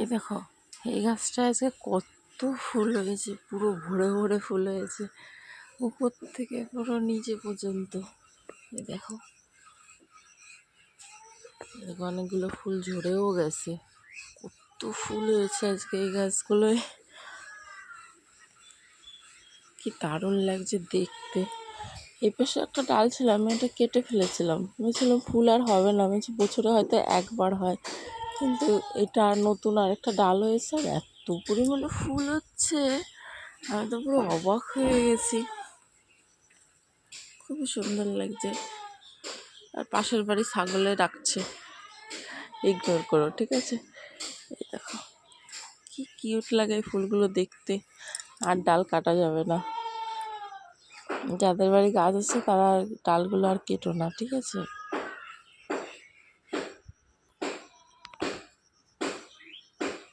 এই দেখো, এই গাছটা আজকে কত ফুল হয়েছে, পুরো ভরে ভরে ফুল হয়েছে উপর থেকে পুরো নিচে পর্যন্ত। এই দেখো, অনেকগুলো ফুল ঝরেও গেছে। কত ফুল হয়েছে আজকে এই গাছগুলোয়, কি দারুণ লাগছে দেখতে। এই পাশে একটা ডাল ছিল, আমি এটা কেটে ফেলেছিলাম, ভেবেছিলাম ফুল আর হবে না, আমি বছরে হয়তো একবার হয়, কিন্তু এটা নতুন আরেকটা ডাল হয়েছে আর এত পরিমাণে ফুল হচ্ছে, আমি তো পুরো অবাক হয়ে গেছি। খুবই সুন্দর লাগছে। আর পাশের বাড়ি ছাগলে ডাকছে, ইগনোর করো, ঠিক আছে। এই দেখো কি কিউট লাগে এই ফুলগুলো দেখতে। আর ডাল কাটা যাবে না, যাদের বাড়ি গাছ আছে তারা ডালগুলো আর কেটো না, ঠিক আছে।